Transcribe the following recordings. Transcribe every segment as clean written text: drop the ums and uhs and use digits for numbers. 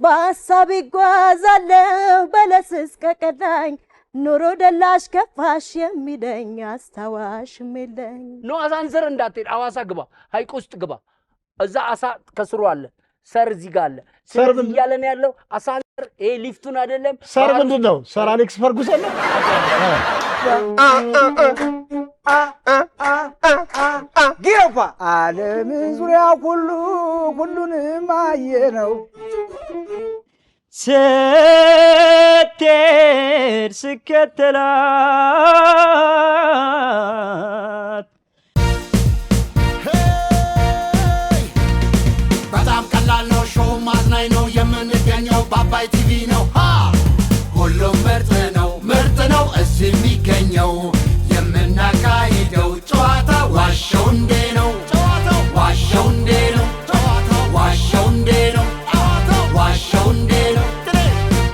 በሐሳብ ይጓዛለሁ በለስ እስከ ቀዳኝ ኑሮ ደላሽ ከፋሽ የሚለኝ አስታዋሽም የለኝ ነው አሳንሰር እንዳትሄድ አዋሳ ግባ ሐይቅ ውስጥ ግባ እዛ አሳ ከስሩ አለ ሰር እዚህ ጋር አለ ሰር እያለን ያለው አሳንሰር ሊፍቱን አይደለም ሰር ምንድነው ሰር አሌክስ ፈርጉሰን ነው ጊዮፋ ዓለም ዙሪያ ሁሉንም አየነው ስትሄድ ስከተላት በጣም ቀላል ነው ሾው ማዝናኝ ነው የምንገኘው በአባይ ቲቪ ነው ሁሉም ምርጥ ነው እዚህ የሚገኘው የምናካሂደው ጨዋታ ዋሸው እንዴ ነው ዋሸው እንዴ ነው ዋሸው እንዴ ነው ዋሸው እንዴ ነው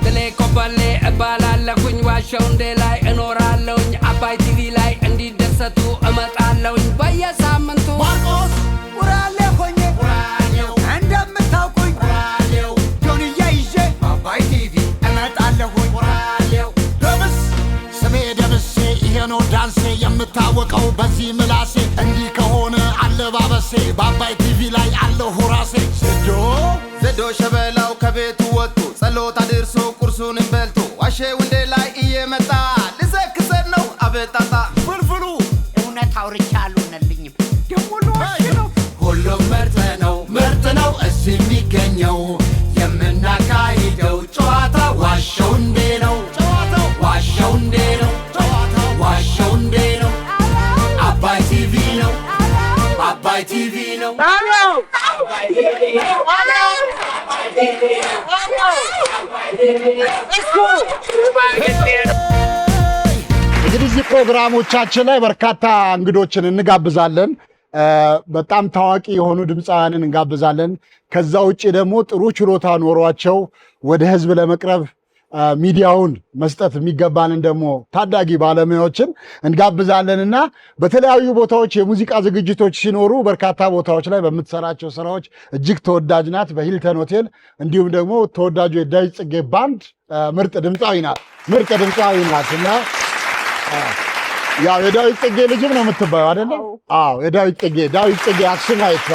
ትሌ ኮበሌ እባላለሁኝ ዋሸው እንዴ ላይ እኖራለሁኝ አባይ ቲቪ ላይ እንዲደሰቱ እመጣለሁኝ በየሳምንቱ ማርቆስ ቁራሌ ሆኜ ቁራሌው እንደምታውቁኝ ቁራሌው ጆንያ ይዤ አባይ ቲቪ እመጣለሁኝ ቁራሌው ደምስ ስሜ ደምሴ ይሄ ነው ዳንሴ የምታወቀው በዚህ ምላሴ እንዲህ ከሆነ አለባበሴ በአባይ ቲቪ ላይ አለሁ ራሴ ዘዶ ሸበላው ከቤቱ ወጥቶ ጸሎት አድርሶ ቁርሱን በልቶ ዋሸው እንዴ ላይ እየመጣ ልዘክሰን ነው አበጣጣ ፍልፍሉ እውነት አውርቻለሁ ነልኝም ደሞ ለዋሽ ነው ሁሉም ምርጥ ነው እዚህ የሚገኘው የምናካሂደው ጨዋታ ዋሸው እንዴ ነው ዋሸው እንዴ ነው ዋሸው እንዴ ነው አባይ ቲቪ ነው አባይ ቲቪ ነው እንግዲህ እዚህ ፕሮግራሞቻችን ላይ በርካታ እንግዶችን እንጋብዛለን በጣም ታዋቂ የሆኑ ድምፃውያንን እንጋብዛለን ከዛ ውጪ ደግሞ ጥሩ ችሎታ ኖሯቸው ወደ ህዝብ ለመቅረብ ሚዲያውን መስጠት የሚገባንን ደግሞ ታዳጊ ባለሙያዎችን እንጋብዛለንና በተለያዩ ቦታዎች የሙዚቃ ዝግጅቶች ሲኖሩ በርካታ ቦታዎች ላይ በምትሰራቸው ስራዎች እጅግ ተወዳጅ ናት በሂልተን ሆቴል እንዲሁም ደግሞ ተወዳጁ የዳዊት ጽጌ ባንድ ምርጥ ድምፃዊ ናትና ያው የዳዊት ጽጌ ልጅም ነው የምትባየው አይደል አዎ የዳዊት ጽጌ አክሱማይት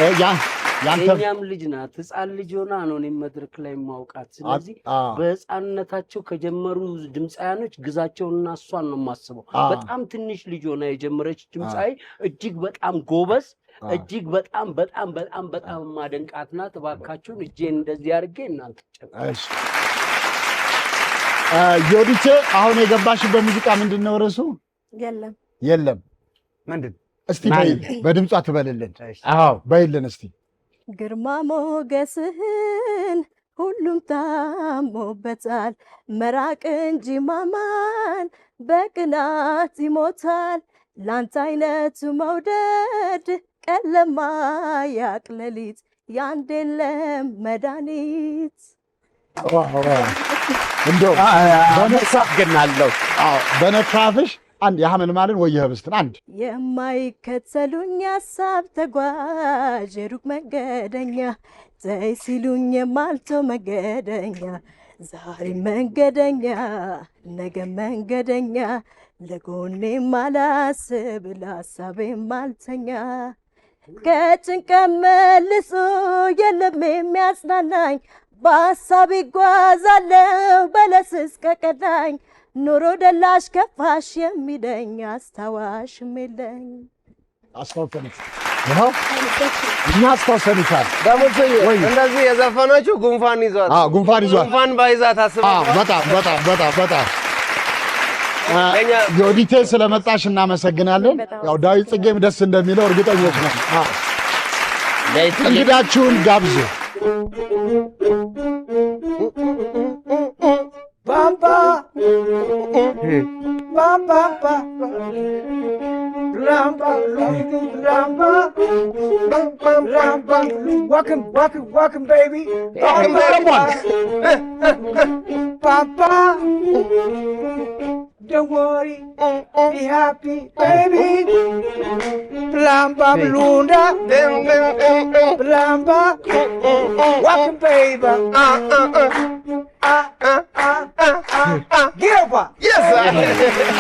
የኛም ልጅ ናት ህፃን ልጅ ሆና ነው እኔ መድረክ ላይ ማውቃት ስለዚህ በህፃንነታቸው ከጀመሩ ድምፃያኖች ግዛቸውና እሷን ነው የማስበው በጣም ትንሽ ልጅ ሆና የጀመረች ድምፃይ እጅግ በጣም ጎበዝ እጅግ በጣም ማደንቃት ናት እባካችሁን እጄን እንደዚህ አድርጌ እናንተ ጨርሱ ዮዲቼ አሁን የገባሽበት ሙዚቃ ምንድነው ርዕሱ የለም ምንድን እስቲ በድምጿ ትበልልን አዎ በይልን እስቲ ግርማ ሞገስህን ሁሉም ታሞበታል መራቅ እንጂ ማማን በቅናት ይሞታል ላንተ አይነቱ መውደድ ቀለማ ያቅለሊት ያንድ የለም መድኃኒት እንደው በነካፍሽ አንድ ያህመልማልን ወይ ህብስትን አንድ የማይከተሉኝ ሐሳብ ተጓዥ ሩቅ መንገደኛ ተይ ሲሉኝ የማልተው መንገደኛ ዛሬ መንገደኛ ነገ መንገደኛ ለጎኔ ማላስብ ለሐሳቤ ማልተኛ ከጭንቀት መልሶ የለም የሚያጽናናኝ በሐሳብ ይጓዛለሁ በለስ እስከ ቀዳኝ ኑሮ ደላሽ ከፋሽ የሚለኝ አስታዋሽም የለኝ አስታውሰንሽ እኛ አስታውሰንሻል ደሞሰዬ እንደዚህ የዘፈነችው ጉንፋን ይዟት ጉንፋን ባይዛት አስበው በጣም ዮዲቴ ስለመጣሽ እናመሰግናለን ያው ዳዊት ጽጌም ደስ እንደሚለው እርግጠኞች ነን እንግዳችሁን ጋብዙ Bamba, bamba, ramba, ramba, welcome, baby. Bamba, Don't worry, be happy, baby. Blamba blunda, blamba, walking baby. Get up! Yes, sir.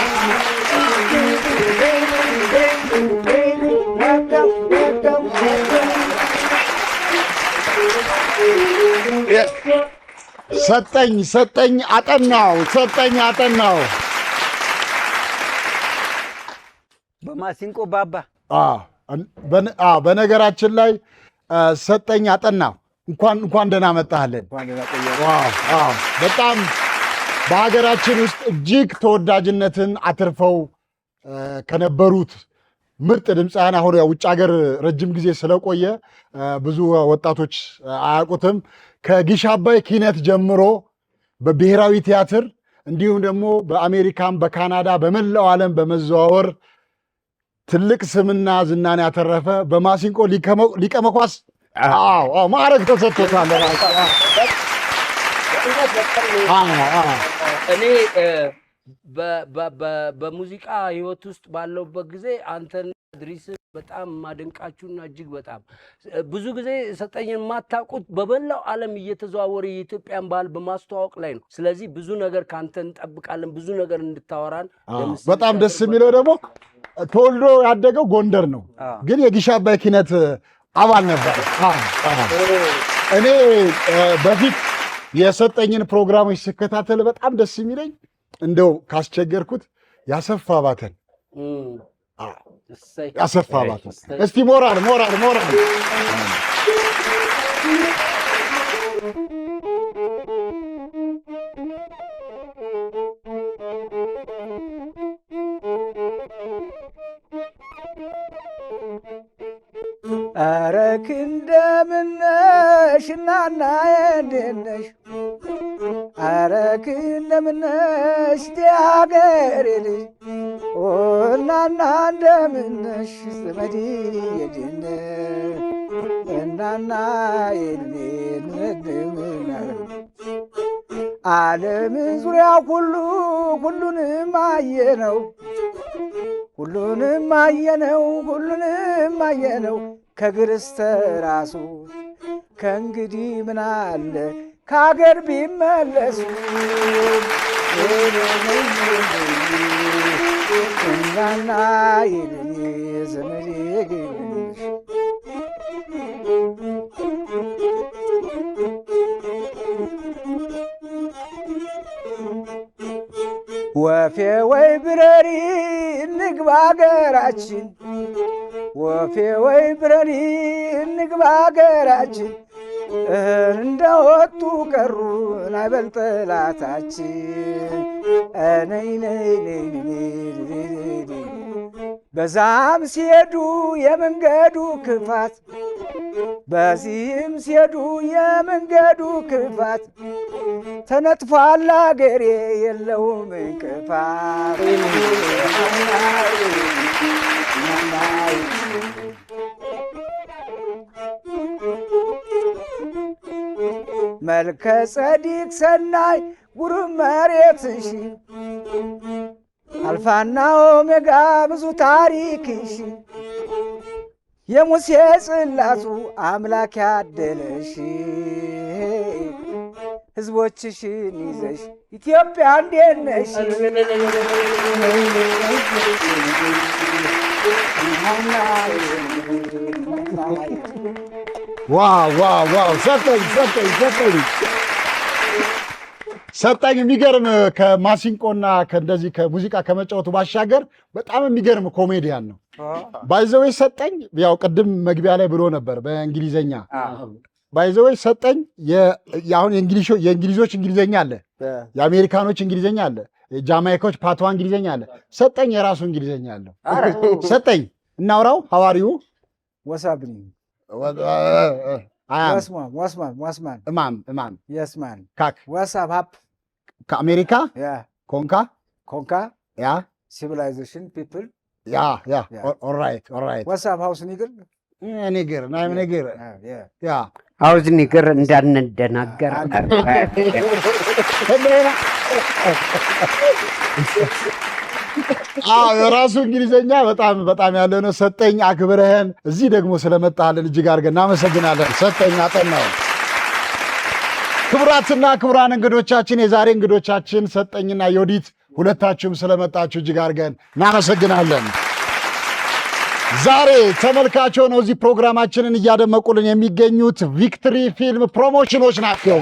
ሰጠኝ አጠናው በማሲንቆ ባባ በነገራችን ላይ ሰጠኝ አጠናው እንኳን ደህና መጣህልን። በጣም በሀገራችን ውስጥ እጅግ ተወዳጅነትን አትርፈው ከነበሩት ምርጥ ድምፃውያን አሁን ያው ውጭ ሀገር ረጅም ጊዜ ስለቆየ ብዙ ወጣቶች አያውቁትም። ከጊሽ አባይ ኪነት ጀምሮ በብሔራዊ ቲያትር እንዲሁም ደግሞ በአሜሪካን፣ በካናዳ፣ በመላው ዓለም በመዘዋወር ትልቅ ስምና ዝናን ያተረፈ በማሲንቆ ሊቀ መኳስ ማዕረግ ተሰጥቶታል። እኔ በሙዚቃ ህይወት ውስጥ ባለውበት ጊዜ አንተን ድሪስ በጣም ማደንቃችሁና እጅግ በጣም ብዙ ጊዜ ሰጠኝን የማታውቁት በበላው ዓለም እየተዘዋወረ የኢትዮጵያን ባህል በማስተዋወቅ ላይ ነው። ስለዚህ ብዙ ነገር ካንተ እንጠብቃለን፣ ብዙ ነገር እንድታወራን። በጣም ደስ የሚለው ደግሞ ተወልዶ ያደገው ጎንደር ነው፣ ግን የጊሽ አባይ ኪነት አባል ነበር። እኔ በፊት የሰጠኝን ፕሮግራሞች ስከታተል በጣም ደስ የሚለኝ እንደው ካስቸገርኩት ያሰፋ ባተን እስቲ ሞራል አረክ እንደምነሽ እናናዬ እንዴት ነሽ? አረክ እንደምነሽ የአገሬ ልጅ እናና እንደምነሽ ዘመዴ የድነ እናና የድነ ዓለምን ዙሪያ ሁሉንም አየነው ከእግር እስከ ራሱ ከእንግዲህ ምን አለ ከአገር ቢመለሱ እናና የኔ ዘመዴ ወፌ ወይ ብረሪ እንግባ አገራችን፣ ወፌ ወይ ብረሪ እንግባ አገራችን፣ እንደወጡ ቀሩ አይበል ጠላታችን። በዛም ሲሄዱ የመንገዱ ክፋት፣ በዚህም ሲሄዱ የመንገዱ ክፋት፣ ተነጥፏል አገሬ የለውም እንቅፋት። መልከ ጸዲቅ ሰናይ ጉሩብ መሬትሽ፣ አልፋና ኦሜጋ ብዙ ታሪክሽ፣ የሙሴ ጽላቱ አምላክ ያደለሽ፣ ሕዝቦችሽን ይዘሽ ኢትዮጵያ እንዴት ነሽ? ዋው ሰጠኝ የሚገርም ከማሲንቆና ከእንደዚህ ከሙዚቃ ከመጫወቱ ባሻገር በጣም የሚገርም ኮሜዲያን ነው። ባይዘዌ ሰጠኝ ያው ቅድም መግቢያ ላይ ብሎ ነበር በእንግሊዘኛ። ባይዘዌ ሰጠኝ አሁን የእንግሊዞች እንግሊዘኛ አለ፣ የአሜሪካኖች እንግሊዘኛ አለ፣ የጃማይካዎች ፓትዋ እንግሊዘኛ አለ። ሰጠኝ የራሱ እንግሊዘኛ አለው። ሰጠኝ እናውራው ሀዋሪው ወሳብኒ Wasman. Imam. Yes, man. Kak. What's up? America? Yeah. Konka? Yeah. Civilization, people? Yeah. All right. What's up, house nigger? Nigger. I'm nigger. Yeah. House nigger እንዳንደናገር የራሱ እንግሊዘኛ በጣም ያለ ነው። ሰጠኝ አክብረህን እዚህ ደግሞ ስለመጣልን እጅግ አድርገን እናመሰግናለን። ሰጠኝ አጠናው። ክቡራትና ክቡራን እንግዶቻችን፣ የዛሬ እንግዶቻችን ሰጠኝና ዮዲት ሁለታችሁም ስለመጣችሁ እጅግ አድርገን እናመሰግናለን። ዛሬ ተመልካች ሆነው እዚህ ፕሮግራማችንን እያደመቁልን የሚገኙት ቪክትሪ ፊልም ፕሮሞሽኖች ናቸው።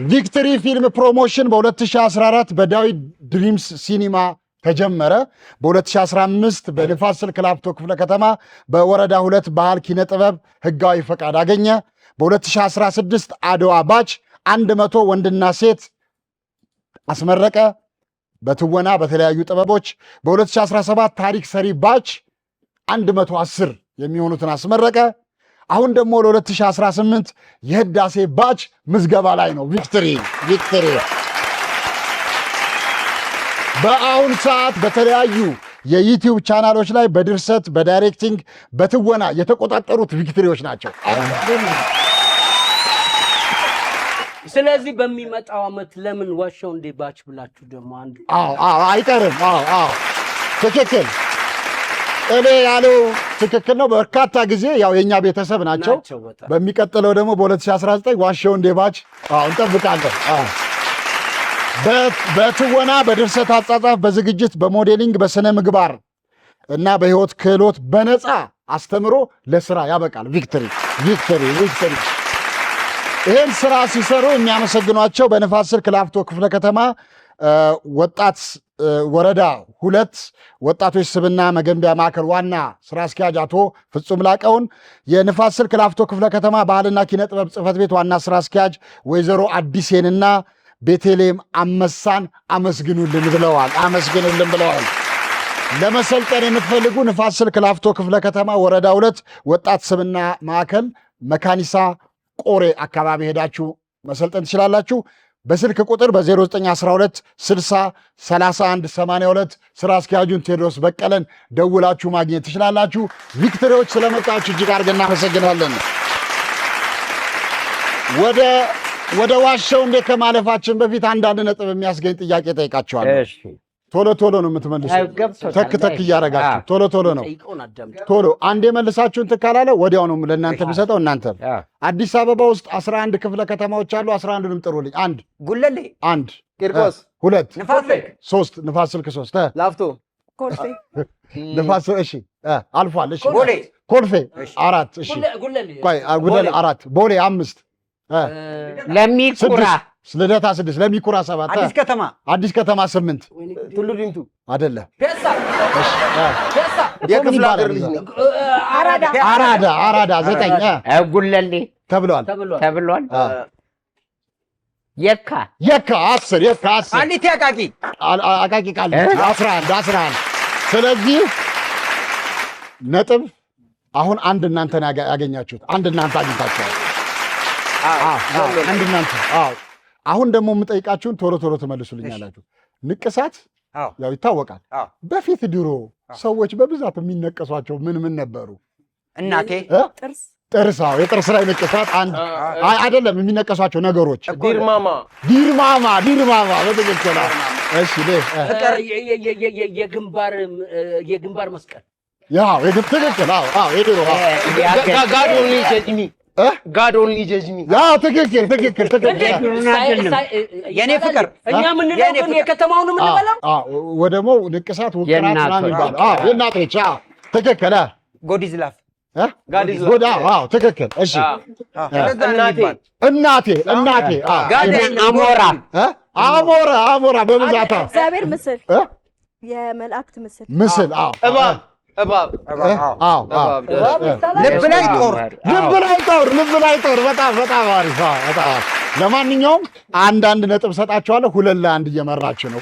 ቪክትሪ ፊልም ፕሮሞሽን በ2014 በዳዊት ድሪምስ ሲኒማ ተጀመረ። በ2015 በንፋስ ስልክ ላፍቶ ክፍለ ከተማ በወረዳ 2 ባህል ኪነ ጥበብ ህጋዊ ፈቃድ አገኘ። በ2016 አድዋ ባች 100 ወንድና ሴት አስመረቀ በትወና በተለያዩ ጥበቦች። በ2017 ታሪክ ሰሪ ባች 110 የሚሆኑትን አስመረቀ። አሁን ደግሞ ለ2018 የህዳሴ ባች ምዝገባ ላይ ነው። ቪክትሪ በአሁን ሰዓት በተለያዩ የዩቲዩብ ቻናሎች ላይ በድርሰት በዳይሬክቲንግ በትወና የተቆጣጠሩት ቪክትሪዎች ናቸው። ስለዚህ በሚመጣው ዓመት ለምን ዋሻው እንዴ ባች ብላችሁ ደግሞ አንድ አይቀርም። ትክክል እኔ ያለው ትክክል ነው። በርካታ ጊዜ ያው የኛ ቤተሰብ ናቸው። በሚቀጥለው ደግሞ በ2019 ዋሻው እንዴ ባች እንጠብቃለን። በትወና በድርሰት አጻጻፍ በዝግጅት በሞዴሊንግ በስነ ምግባር እና በህይወት ክህሎት በነፃ አስተምሮ ለስራ ያበቃል። ቪክትሪ ይህን ስራ ሲሰሩ የሚያመሰግኗቸው በንፋስ ስልክ ላፍቶ ክፍለ ከተማ ወጣት ወረዳ 2 ወጣቶች ስብና መገንቢያ ማዕከል ዋና ስራ አስኪያጅ አቶ ፍጹም ላቀውን፣ የንፋስ ስልክ ላፍቶ ክፍለ ከተማ ባህልና ኪነ ጥበብ ጽሕፈት ቤት ዋና ስራ አስኪያጅ ወይዘሮ አዲሴንና ቤተልሔም አመሳን አመስግኑልን ብለዋል። ለመሰልጠን የምትፈልጉ ንፋስ ስልክ ላፍቶ ክፍለ ከተማ ወረዳ 2 ወጣት ስብና ማዕከል መካኒሳ ቆሬ አካባቢ ሄዳችሁ መሰልጠን ትችላላችሁ። በስልክ ቁጥር በ0912 60 31 82 ስራ አስኪያጁን ቴዎድሮስ በቀለን ደውላችሁ ማግኘት ትችላላችሁ። ቪክትሪዎች ስለመጣችሁ እጅግ አድርገን እናመሰግናለን። ወደ ዋሻው እንዴ ከማለፋችን በፊት አንዳንድ ነጥብ የሚያስገኝ ጥያቄ ጠይቃችኋለሁ። ቶሎ ነው የምትመልሱት። ተክ እያደረጋችሁ ቶሎ ነው። አንዴ መልሳችሁን ትካላለ ወዲያው ነው ለእናንተ የሚሰጠው። እናንተ አዲስ አበባ ውስጥ 11 ክፍለ ከተማዎች አሉ። 11ንም ጥሩልኝ። 1 ጉለሌ፣ 1 ቂርቆስ፣ 2 ንፋስ ስልክ፣ 3 ንፋስ ስልክ፣ 3 ላፍቶ፣ ኮልፌ፣ ንፋስ እሺ፣ አልፏል። እሺ፣ ኮልፌ 4 እሺ፣ ጉለሌ 4 ቦሌ 5 ለሚኩራ ልደታ 6 ለሚኩራ 7 አዲስ ከተማ 8 ቱሉ ዲምቱ አይደለም የክፍለ ሀገር ልጅ ነው። አራዳ 9 ጉለሌ ተብሏል። የካ 10 አንዲት አቃቂ ቃል 11 ስለዚህ ነጥብ አሁን አንድ እናንተን ያገኛችሁት አንድ እናንተ አግኝታችኋል። አንድ እናንተ አሁን ደግሞ የምጠይቃችሁን ቶሎ ትመልሱልኛላችሁ። ንቅሳት ያው ይታወቃል። በፊት ድሮ ሰዎች በብዛት የሚነቀሷቸው ምን ነበሩ? እናቴ ጥርስ የጥርስ ላይ ንቅሳት አይደለም የሚነቀሷቸው ነገሮች ዲርማማ በትክክል እሺ። የግንባር መስቀል ትክክል የድሮ ጋድ ኦንሊ ጀጅ ሚ ትክክል የኔ ፍቅር እኛ ምንለው ግን የከተማውን ምንበላው ወደሞ ንቅሳት ውቅራት ምናምን ይባላል። የእናቶች ትክክል ጎድ ኢዝ ላፍ ጎዳ ትክክል እሺ። እናቴ አሞራ በብዛት እግዚአብሔር ምስል የመላእክት ምስል እባብ ልብ ላይ ጦር በጣም አሪፍ። ለማንኛውም አንዳንድ ነጥብ ሰጣችኋለሁ። 2-1 እየመራችሁ ነው።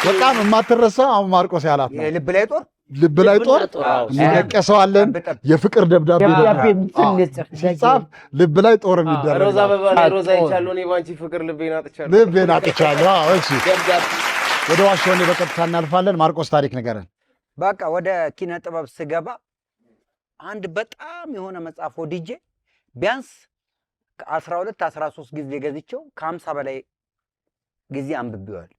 በጣም የማትረሳ አሁን ማርቆስ ያላት ነው። ልብ ላይ ጦር እንነቀሰዋለን። የፍቅር ደብዳቤ ሲጻፍ ልብ ላይ ጦር የሚደረግ ሮዛ ይቻለሁ እኔ ባንቺ ፍቅር ልቤን አጥቻለሁ። እሺ ወደ ዋሻው በቀጥታ እናልፋለን። ማርቆስ ታሪክ ንገረን። በቃ ወደ ኪነ ጥበብ ስገባ አንድ በጣም የሆነ መጽሐፍ ወድጄ ቢያንስ ከ12 13 ጊዜ ገዝቼው ከ50 በላይ ጊዜ አንብቤዋለሁ።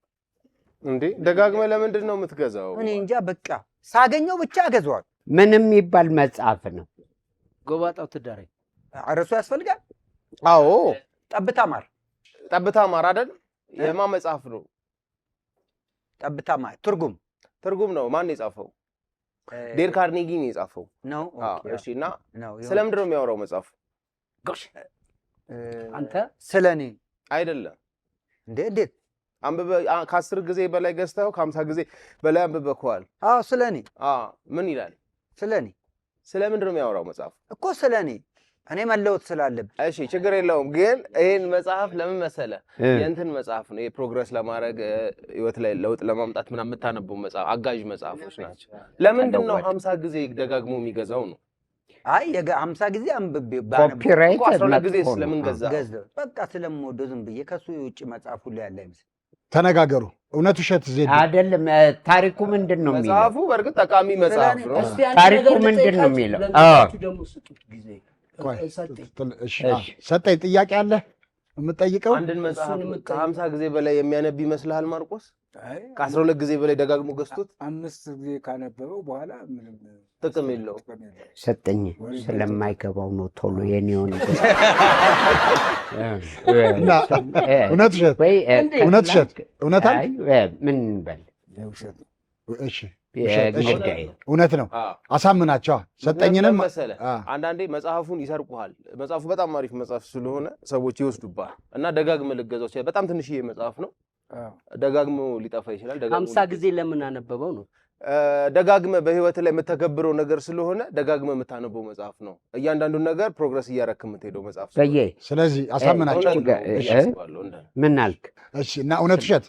እንዴ ደጋግመህ ለምንድን ነው የምትገዛው? እኔ እንጃ በቃ ሳገኘው ብቻ ገዛዋል። ምንም የሚባል መጽሐፍ ነው። ጎባጣው ትዳሬ እርሱ ያስፈልጋል። አዎ ጠብታ ማር አይደል? የማን መጽሐፍ ነው? ጠብታ ማር ትርጉም ነው። ማን የጻፈው? ዴል ካርኔጊ ነው የጻፈው ነው። እሺ። እና ስለምንድን ነው የሚያወራው መጽሐፍ? ጎሽ አንተ ስለኔ አይደለም እንዴት አንብበህ ከ10 ጊዜ በላይ ገዝተው ከ50 ጊዜ በላይ አንብበከዋል? አዎ ስለኔ። ምን ይላል? ስለኔ። ስለምንድን ነው የሚያወራው መጽሐፍ? እኮ ስለኔ እኔ መለወጥ ስላለብኝ። እሺ ችግር የለውም። ግን ይሄን መጽሐፍ ለምን መሰለ የእንትን መጽሐፍ ነው የፕሮግረስ ለማድረግ ህይወት ላይ ለውጥ ለማምጣት ምናምን የምታነበው መጽሐፍ አጋዥ መጽሐፎች ናቸው። ለምንድን ነው 50 ጊዜ ደጋግሞ የሚገዛው ነው? አይ 50 ጊዜ አንብቤ ኮፒራይት 12 ጊዜ ስለምን ገዛ? በቃ ስለምወደው ዝም ብዬ ከሱ የውጭ መጽሐፍ ሁሉ ያለ አይመስል። ተነጋገሩ። እውነት ውሸት ዜድ አይደለም። ታሪኩ ምንድን ነው የሚለው? መጽሐፉ በእርግጥ ጠቃሚ መጽሐፍ ነው። ታሪኩ ምንድን ነው የሚለው? ደግሞ ስጡት ጊዜ ሰጠኝ። ጥያቄ አለ የምጠይቀው? አንድን መጽሐፍ ከ50 ጊዜ በላይ የሚያነብ ይመስልሃል ማርቆስ? ከ12 ጊዜ በላይ ደጋግሞ ገዝቶት 5 ጊዜ ካነበበው በኋላ ምንም ጥቅም የለው። ሰጠኝ ስለማይገባው ነው ቶሎ የኔውን እውነት ውሸት እውነት ምን በል እውነት ነው። አሳምናቸዋ። ሰጠኝንም አንዳንዴ መጽሐፉን ይሰርቁሃል። መጽሐፉ በጣም አሪፍ መጽሐፍ ስለሆነ ሰዎች ይወስዱባል እና ደጋግመህ ልትገዛው ይችላል። በጣም ትንሽዬ መጽሐፍ ነው። ደጋግሞ ሊጠፋ ይችላል። 50 ጊዜ ለምን አነበበው ነው? ደጋግመህ በህይወት ላይ የምተገብረው ነገር ስለሆነ ደጋግመህ የምታነበው መጽሐፍ ነው። እያንዳንዱን ነገር ፕሮግረስ እያደረክ የምትሄደው መጽሐፍ ነው። ስለዚህ አሳምናቸው። ምን አልክ? እሺ። እና እውነት ውሸት?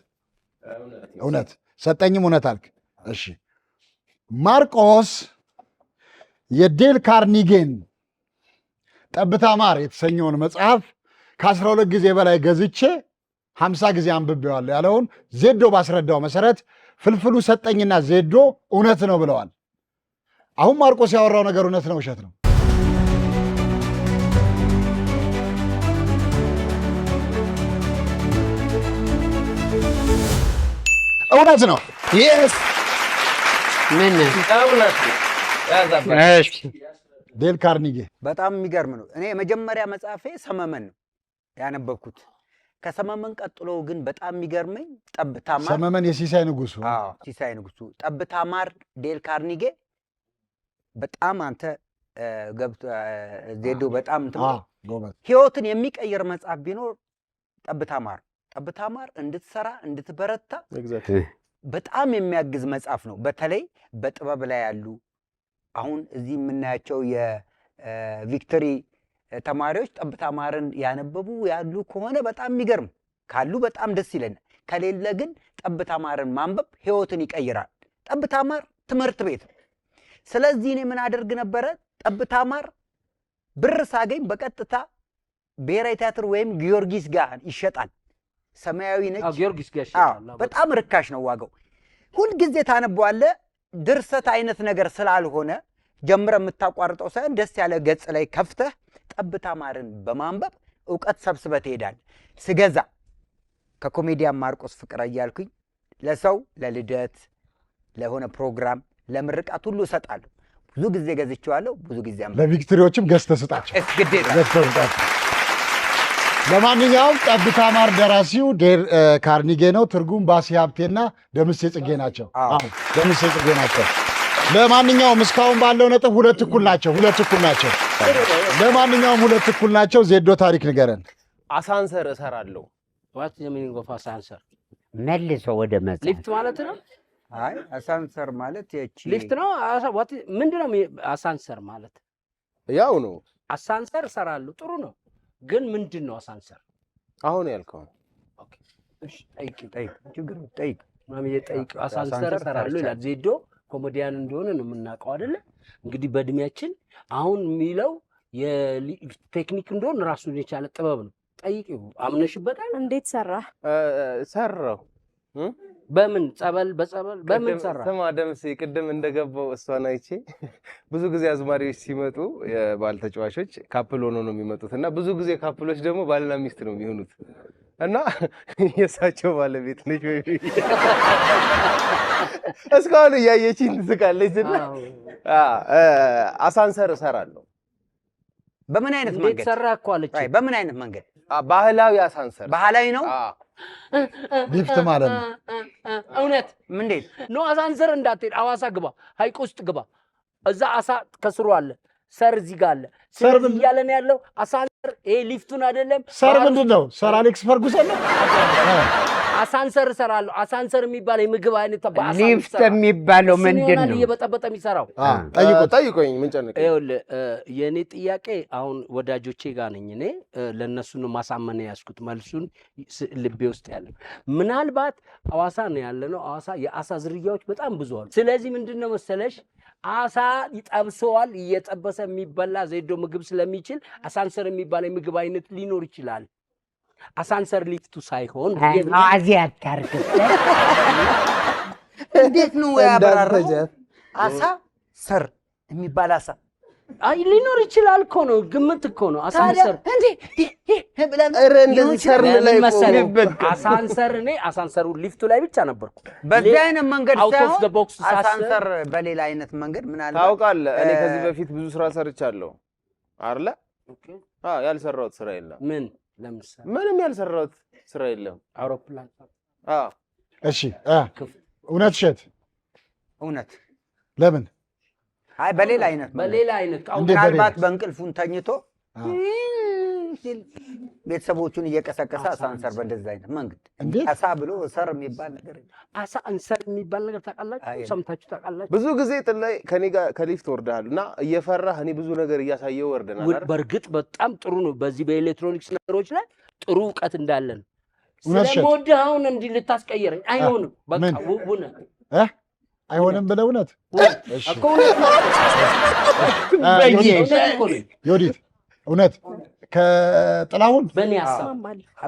እውነት። ሰጠኝም እውነት አልክ። እሺ። ማርቆስ የዴል ካርኒጌን ጠብታ ማር የተሰኘውን መጽሐፍ ከ12 ጊዜ በላይ ገዝቼ 50 ጊዜ አንብቤዋለሁ ያለውን ዜዶ ባስረዳው መሰረት ፍልፍሉ ሰጠኝና ዜዶ እውነት ነው ብለዋል። አሁን ማርቆስ ያወራው ነገር እውነት ነው ውሸት ነው? እውነት ነው። ምን ዴል ካርኒጌ በጣም የሚገርም ነው። እኔ የመጀመሪያ መጽሐፌ ሰመመን ነው ያነበብኩት። ከሰመመን ቀጥሎ ግን በጣም የሚገርመኝ ጠብታ ማር። ሰመመን የሲሳይ ንጉሱ። ሲሳይ ንጉሱ። ጠብታ ማር ዴል ካርኒጌ በጣም አንተ ዜዶ በጣም ህይወትን የሚቀይር መጽሐፍ ቢኖር ጠብታ ማር። ጠብታ ማር እንድትሰራ እንድትበረታ በጣም የሚያግዝ መጽሐፍ ነው። በተለይ በጥበብ ላይ ያሉ አሁን እዚህ የምናያቸው የቪክቶሪ ተማሪዎች ጠብታ ማርን ያነበቡ ያሉ ከሆነ በጣም የሚገርም ካሉ በጣም ደስ ይለናል። ከሌለ ግን ጠብታ ማርን ማንበብ ህይወትን ይቀይራል። ጠብታ ማር ትምህርት ቤት። ስለዚህ እኔ ምን አደርግ ነበረ? ጠብታ ማር ብር ሳገኝ በቀጥታ ብሔራዊ ቲያትር ወይም ጊዮርጊስ ጋር ይሸጣል። ሰማያዊ ነጭ ጊዮርጊስ ጋር ይሸጣል። በጣም ርካሽ ነው ዋጋው። ሁልጊዜ ታነበዋለህ። ድርሰት አይነት ነገር ስላልሆነ ጀምረ የምታቋርጠው ሳይሆን ደስ ያለ ገጽ ላይ ከፍተህ ጠብታ ማርን በማንበብ እውቀት ሰብስበህ ትሄዳለህ። ስገዛ ከኮሜዲያን ማርቆስ ፍቅረ እያልኩኝ ለሰው ለልደት፣ ለሆነ ፕሮግራም፣ ለምርቃት ሁሉ እሰጣለሁ። ብዙ ጊዜ ገዝቼዋለሁ። ብዙ ጊዜ ለቪክቶሪዎችም ገዝተህ ስጣቸው። ግዴታ። ለማንኛውም ጠብታ ማር ደራሲው ዴል ካርኒጌ ነው። ትርጉም ባሲ ሀብቴና ደምሴ ጽጌ ናቸው። ደምሴ ጽጌ ናቸው። ለማንኛውም እስካሁን ባለው ነጥብ 2 እኩል ናቸው። ለማንኛውም 2 እኩል ናቸው። ዜዶ ታሪክ ንገረን። አሳንሰር እሰራለሁ። ዋት የሚኒንግ ኦፍ አሳንሰር? መልሶ ወደ መጽሐፍ። ሊፍት ማለት ነው? አይ አሳንሰር ማለት የቺ ሊፍት ነው። ምንድነው አሳንሰር ማለት? ያው ነው። አሳንሰር እሰራለሁ። ጥሩ ነው። ግን ምንድን ነው አሳንሰር? አሁን ያልከው። ኦኬ እሺ፣ ጠይቅ። ማሚዬ ጠይቅ። አሳንሰር እሰራለሁ ይላል። ዜዶ ኮሜዲያን እንደሆነ ነው የምናውቀው አይደለ? እንግዲህ በእድሜያችን አሁን የሚለው የቴክኒክ እንደሆነ ራሱን የቻለ ጥበብ ነው። ጠይቂው። አምነሽበታል? እንዴት ሰራ? ሰራው በምን ጸበል በጸበል በምን ሰራ? ስማ ደምሴ ቅድም እንደገባው እሷን አይቼ ብዙ ጊዜ አዝማሪዎች ሲመጡ የባል ተጫዋቾች ካፕል ሆኖ ነው የሚመጡትና ብዙ ጊዜ ካፕሎች ደግሞ ባልና ሚስት ነው የሚሆኑት እና የሳቸው ባለቤት ነች ወይ እስካሁን እያየችኝ ትስቃለች። አሳንሰር እሰራለሁ። በምን አይነት መንገድ ሰራ እኮ አለች። በምን አይነት መንገድ? ባህላዊ አሳንሰር። ባህላዊ ነው ሊፍት ማለት ነው። እውነት እንዴት ነው? አሳንሰር እንዳትሄድ ሐዋሳ ግባ፣ ሐይቅ ውስጥ ግባ። እዛ አሳ ከስሩ አለ፣ ሰር እዚህ ጋር አለ። ሰር እያለ ነው ያለው። አሳንሰር ይሄ ሊፍቱን አይደለም። ሰር ምንድን ነው? ሰር አሌክስ ፈርጉሰን ነው። አሳንሰር እሰራለሁ። አሳንሰር የሚባል የምግብ አይነት ሊፍት የሚባለው ምንድን ነው? እየበጠበጠ የሚሰራው ጠይቆኝ ምን ጨነቀኝ? ይኸውልህ የእኔ ጥያቄ አሁን ወዳጆቼ ጋር ነኝ እኔ ለእነሱ ነው ማሳመን ያዝኩት። መልሱን ልቤ ውስጥ ያለ ምናልባት ሐዋሳ ነው ያለ ነው። ሐዋሳ የአሳ ዝርያዎች በጣም ብዙ አሉ። ስለዚህ ምንድን ነው መሰለሽ አሳ ይጠብሰዋል። እየጠበሰ የሚበላ ዜዶ ምግብ ስለሚችል አሳንሰር የሚባል የምግብ አይነት ሊኖር ይችላል። አሳንሰር ሊፍቱ ሳይሆን አዚ አታርግበት። እንዴት ነው ያበራራው? አሳ ሰር የሚባል አሳ አይ ሊኖር ይችላል እኮ ነው፣ ግምት እኮ ነው። አሳንሰር እንዴ ብለን እንደዚህ ሰር ላይ አሳንሰር እኔ አሳንሰሩ ሊፍቱ ላይ ብቻ ነበርኩ። በዚህ አይነት መንገድ ሳይሆን አሳንሰር በሌላ አይነት መንገድ ምን አለ ታውቃለህ? እኔ ከዚህ በፊት ብዙ ስራ ሰርቻለሁ አይደለ? ያልሰራሁት ስራ የለም። ምን ለምሳሌ ምንም ያልሰራሁት ስራ የለም። አውሮፕላን እሺ እውነት እሸት እውነት ለምን? አይ በሌላ አይነት ምናልባት በእንቅልፉን ተኝቶ ቤተሰቦቹን እየቀሰቀሰ አሳንሰር በእንደዚህ አይነት መንገድ አሳ ብሎ ሰር የሚባል ነገር አሳ አንሰር የሚባል ነገር ታውቃላችሁ? ሰምታችሁ ታውቃላችሁ? ብዙ ጊዜ ጥላይ ከኔ ጋር ከሊፍት ወርደሃል እና እየፈራህ እኔ ብዙ ነገር እያሳየው ወርደናል አይደል? በእርግጥ በጣም ጥሩ ነው። በዚህ በኤሌክትሮኒክስ ነገሮች ላይ ጥሩ እውቀት እንዳለን ስለምወድህ አሁን እንዲህ ልታስቀየረኝ አይሆንም። በቃ ውነ አይሆንም ብለህ እውነት ዮዲት እውነት ከጥላሁን በእኔ ሀሳብ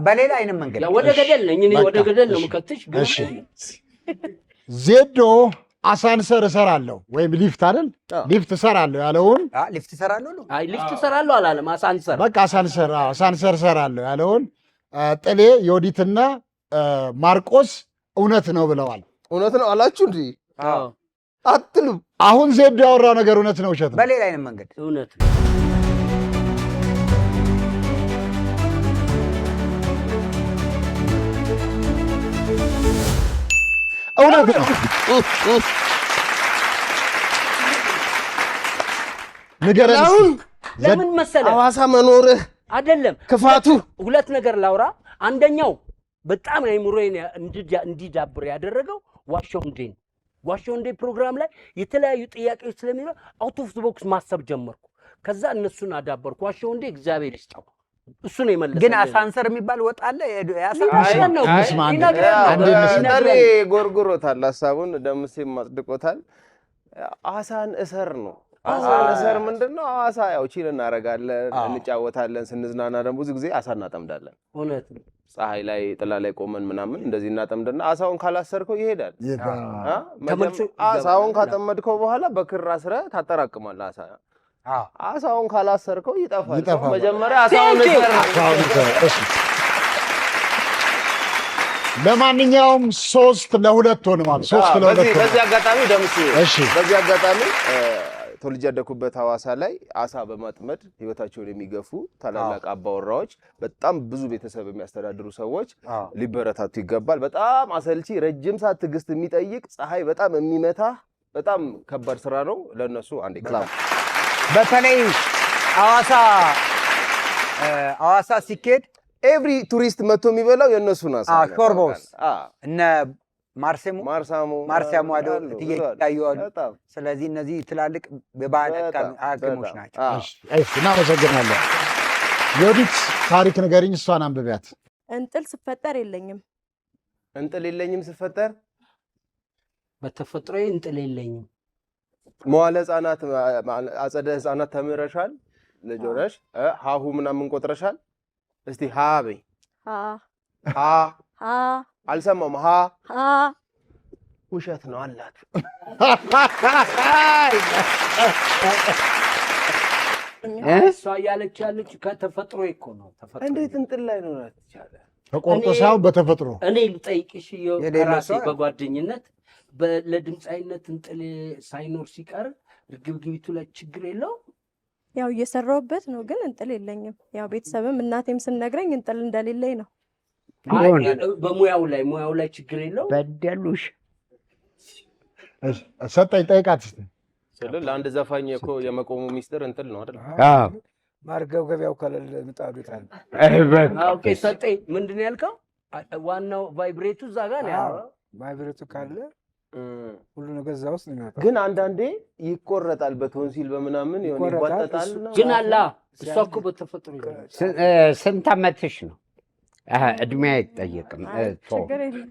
በሌላ አይነት መንገድ ወደ ገደል ነኝ እኔ ወደ ገደል ነው የምከትሽ። ግን ዜዶ አሳንሰር እሰራለሁ ወይም ሊፍት አይደል? ሊፍት እሰራለሁ ያለውን ሊፍት እሰራለሁ ነው። አይ ሊፍት እሰራለሁ አላለም። አሳንሰር በቃ አሳንሰር እሰራለሁ ያለውን ጥሌ ዮዲትና ማርቆስ እውነት ነው ብለዋል። እውነት ነው አላችሁ እንዴ? አትሉም? አሁን ዜዶ ያወራው ነገር እውነት ነው ውሸት ነው? በሌላ አይነት መንገድ እውነት እውነት ነው። ንገረን። ለምን መሰለህ ሐዋሳ መኖርህ አይደለም ክፋቱ። ሁለት ነገር ላውራ። አንደኛው በጣም አይምሮዬን እንዲዳብር ያደረገው ዋሾንዴ ፕሮግራም ላይ የተለያዩ ጥያቄዎች ስለሚኖር አውት ኦፍ ዘ ቦክስ ማሰብ ጀመርኩ። ከዛ እነሱን አዳበርኩ። ዋሾንዴ እግዚአብሔር ይስጣው እሱ ነው የመለሰው። ግን አሳንሰር የሚባል ወጣለ አንዴ ጎርጎሮታል ሐሳቡን ደምሴም ማጽድቆታል። አሳን እሰር ነው። አሳን እሰር ምንድነው? አሳ ያው ቺል እናረጋለን፣ እንጫወታለን። ስንዝናና ደግሞ ብዙ ጊዜ አሳ እናጠምዳለን። እውነት ነው። ፀሐይ ላይ ጥላ ላይ ቆመን ምናምን እንደዚህ እናጠምድና አሳውን ካላሰርከው ይሄዳል። አሳውን ካጠመድከው በኋላ በክር አስረህ ታጠራቅማለህ። አሳውን ካላሰርከው ይጠፋል። መጀመሪያ አሳውን ለማንኛውም 3-2 ሆነዋል። 3-2 በዚህ አጋጣሚ ደምሴ በዚህ አጋጣሚ ተወልጄ ያደኩበት ሐዋሳ ላይ አሳ በማጥመድ ህይወታቸውን የሚገፉ ታላላቅ አባወራዎች፣ በጣም ብዙ ቤተሰብ የሚያስተዳድሩ ሰዎች ሊበረታቱ ይገባል። በጣም አሰልቺ ረጅም ሰዓት ትዕግስት የሚጠይቅ ፀሐይ በጣም የሚመታ በጣም ከባድ ስራ ነው። ለነሱ አንዴ ክላፕ። በተለይ ሐዋሳ ሲኬድ ኤቭሪ ቱሪስት መጥቶ የሚበላው የነሱን አሳ ሾርቦስ እነ ማርሳሞ አዶ ትየታዩአሉ። ስለዚህ እነዚህ ትላልቅ በባህል ሐኪሞች ናቸው። እናመሰግናለን። ዮዲት ታሪክ ንገሪኝ፣ እሷን አንብቢያት። እንጥል ስፈጠር የለኝም። እንጥል የለኝም ስፈጠር በተፈጥሮዬ እንጥል የለኝም። መዋለ ህፃናት አጸደ ህፃናት ተምረሻል? ልጅ ሆነሽ ሀሁ ምናምን ቆጥረሻል? እስቲ ሀ በይ። ሀ አልሰማም። ውሸት ነው አላት። እሷ እያለች ያለችው ከተፈጥሮ እኮ ነው። ተፈጥሮ እንዴት እንጥል ላይ ነው ይቻለ ተቆርጦ ሳይሆን በተፈጥሮ። እኔ ልጠይቅሽ የራሴ በጓደኝነት ለድምፃዊነት እንጥል ሳይኖር ሲቀር እርግብግቢቱ ላይ ችግር የለው? ያው እየሰራሁበት ነው፣ ግን እንጥል የለኝም። ያው ቤተሰብም እናቴም ስነግረኝ እንጥል እንደሌለኝ ነው። በሙያው ላይ ችግር የለው? በደሉሽ። ሰጠኝ ጠይቃት እስኪ። ለአንድ ዘፋኝ እኮ የመቆሙ ሚስጥር እንጥል ነው አይደል? አዎ ማርገብገቢያው ከሌለ ምጣዱ ይጣል። ኦኬ ሰጠኝ። ምንድን ነው ያልከው? ዋናው ቫይብሬቱ እዛ ጋር ነው ያለው። ቫይብሬቱ ካለ ሁሉ ነገር እዛ ውስጥ ነው የሚወጣው። ግን አንዳንዴ ይቆረጣል፣ በቶንሲል በምናምን ይቆረጣል። ግን አላ እሷ እኮ በተፈጥሮ ይላል። ስንት ዓመትሽ ነው? እድሜ አይጠየቅም። ችግር የለም።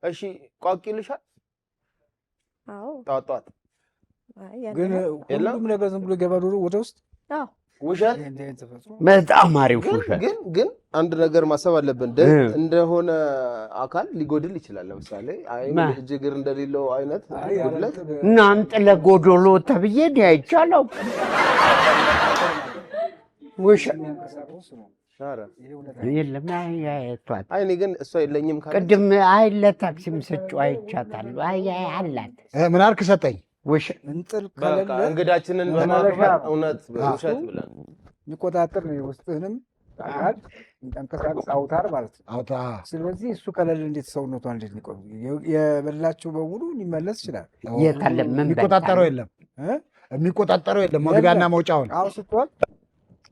እሺ ቋቅ ይልሻል? አዎ ጧት ግን ሁሉም ነገር ዝም ብሎ ይገባል ወደ ውስጥ። አዎ ውሸት በጣም አሪፍ ውሸት። ግን አንድ ነገር ማሰብ አለብን። እንደሆነ አካል ሊጎድል ይችላል። ለምሳሌ አይን እጅ እግር እንደሌለው አይነት ጉድለት እናንተ ለጎዶሎ ተብዬ አይቻለው። ውሸት የለም። እኔ ግን እሷ የለኝም ካለች ቅድም ለታክሲም ሰጪው አይቻታለሁ። አላት። ምን አልክ ሰጠኝ? ውሸት እንጥል ከሌለ እንግዳችንን በማክበር እውነት ውሸት ብለን የሚቆጣጠር ነው የውስጥህንም አካል የሚንቀሳቀስ አውታር ማለት ነው። አውታር። ስለዚህ እሱ ከሌለ እንዴት ሰውነቷ እንዴት ሊቆም? የበላቸው በሙሉ ሊመለስ ይችላል። የታለ ምን የሚቆጣጠረው የለም፣ የሚቆጣጠረው የለም። መግቢያና መውጫውን አዎ ስትወል